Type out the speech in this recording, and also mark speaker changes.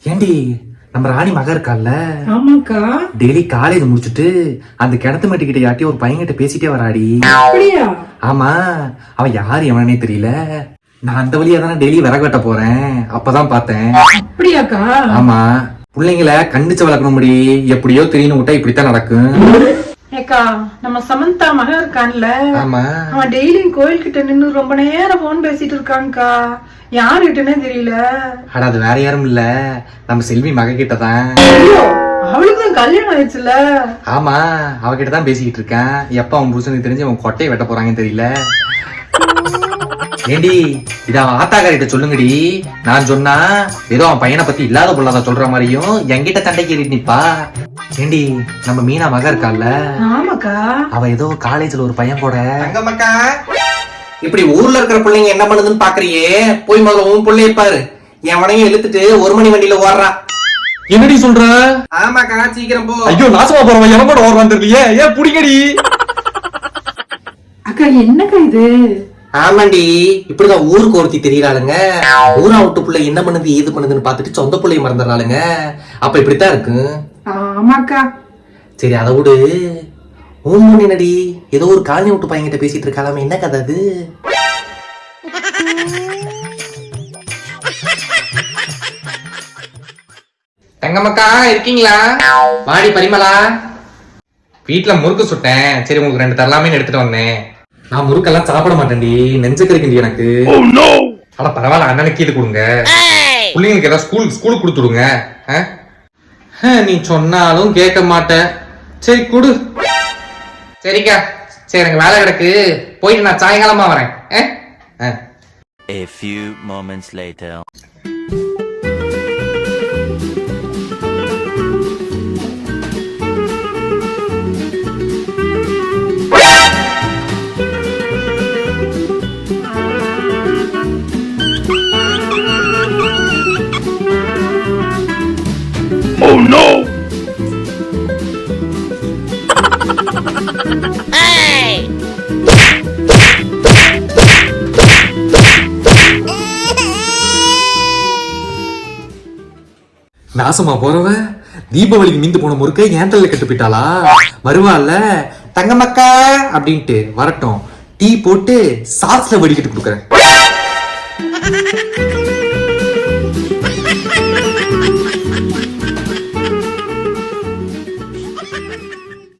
Speaker 1: ஏண்டி நம்ம ராணி மக இருக்கால?
Speaker 2: ஆமாக்கா.
Speaker 1: டெய்லி காலேஜ் முடிச்சுட்டு அந்த கிணத்து மட்டிக்கிட்ட யாட்டி ஒரு பையன்கிட்ட பேசிட்டே வராடி.
Speaker 2: அப்படியா?
Speaker 1: ஆமா, அவன் யாரு எவனே தெரியல. நான் அந்த வழியா தானே டெய்லி விறகு வெட்ட போறேன், அப்பதான் பார்த்தேன்.
Speaker 2: அப்படியாக்கா?
Speaker 1: ஆமா, பிள்ளைங்களை கண்டிச்சு வளர்க்கணும் முடி, எப்படியோ தெரியணும் விட்டா இப்படித்தான் நடக்கும்.
Speaker 2: ஏக்கா, நம்ம சமந்தா மகன் இருக்கான்ல,
Speaker 1: ஆமா,
Speaker 2: அவன் டெய்லியும் கோயில் கிட்ட நின்னு ரொம்ப நேரம் போன் பேசிட்டு இருக்கான்க்கா. யாருகிட்டனே தெரியல.
Speaker 1: அட அது வேற யாரும் இல்ல, நம்ம செல்வி மக கிட்டதான்.
Speaker 2: அவளுக்கு தான் கல்யாணம் ஆயிடுச்சுல.
Speaker 1: ஆமா, அவகிட்ட தான் பேசிக்கிட்டு இருக்கேன். எப்ப அவன் புருஷனுக்கு தெரிஞ்சு அவன் கொட்டையை வெட்ட போறாங்கன்னு தெரியல. ஏண்டி இத அவன் ஆத்தாக்காரிட்ட சொல்லுங்கடி. நான் சொன்னா ஏதோ அவன் பையனை பத்தி இல்லாத பொல்லாத சொல்ற மாதிரியும் என்கிட்ட சண்டைக்கு ஏறிட்டு நிப்பா. ஏண்டி நம்ம மீனா மக இருக்கால?
Speaker 2: ஆமாக்கா.
Speaker 1: அவ ஏதோ காலேஜ்ல ஒரு பையன் கூட.
Speaker 3: தங்கமக்கா, இப்படி ஊர்ல இருக்கிற பிள்ளைங்க என்ன பண்ணுதுன்னு பாக்குறியே, போய் முதல்ல உன் பிள்ளைய பாரு. என் வனையும் இழுத்துட்டு 1 மணி வண்டியில ஓடுறா.
Speaker 1: என்னடி சொல்ற?
Speaker 3: ஆமாக்கா, சீக்கிரம் போ.
Speaker 1: ஐயோ, நாசமா போறவன் எவன் கூட ஓடுறான் தெரியலையே. ஏன் புடிங்கடி.
Speaker 2: அக்கா, என்னக்கா இது?
Speaker 3: ஆமாண்டி, இப்படிதான் ஊருக்கு ஒருத்தி தெரியறாளுங்க. ஊரா விட்டு பிள்ளை என்ன பண்ணுது ஏது பண்ணுதுன்னு பாத்துட்டு சொந்த பிள்ளைய மறந்துடுறாளுங்க. அப்ப இப்படித்தான் இருக்கு.
Speaker 2: ஆமாக்கா.
Speaker 1: சரி, அதை விடு. ஊன் என்னடி ஏதோ ஒரு காலனி விட்டு பையன்கிட்ட பேசிட்டு இருக்காளாமே, என்ன கதை அது?
Speaker 3: தங்கமக்கா, இருக்கீங்களா? வாடி பரிமளா. வீட்டுல முறுக்கு சுட்டேன், சரி உங்களுக்கு 2 தரலாமே எடுத்துட்டு வந்தேன்.
Speaker 1: நான் முறுக்கெல்லாம் சாப்பிட மாட்டேன்டி, நெஞ்சு கறிக்கண்டி எனக்கு.
Speaker 3: அட பரவாயில்ல, அண்ணனுக்கு இது கொடுங்க. பிள்ளைங்களுக்கு ஏதாவது ஸ்கூலுக்கு கொடுத்துடுங்க.
Speaker 1: நீ சொன்னாலும் கேட்க மாட்டேன். சரி குடு.
Speaker 3: சரிக்கா, சரி எனக்கு வேலை கிடக்கு, போயிட்டு நான் சாயங்காலமா வரேன்.
Speaker 4: A few moments later.
Speaker 5: Oh no!
Speaker 4: Hey!
Speaker 1: நாசமா போறவ தீபாவளிக்கு மீந்து போன முறுக்க ஏன் தள்ள கட்டு போயிட்டாளா? வருவாள்ல தங்கமக்கா அப்படின்ட்டு வரட்டும், டீ போட்டு சாஸ்ல வடிக்கிட்டு கொடுக்குறேன்.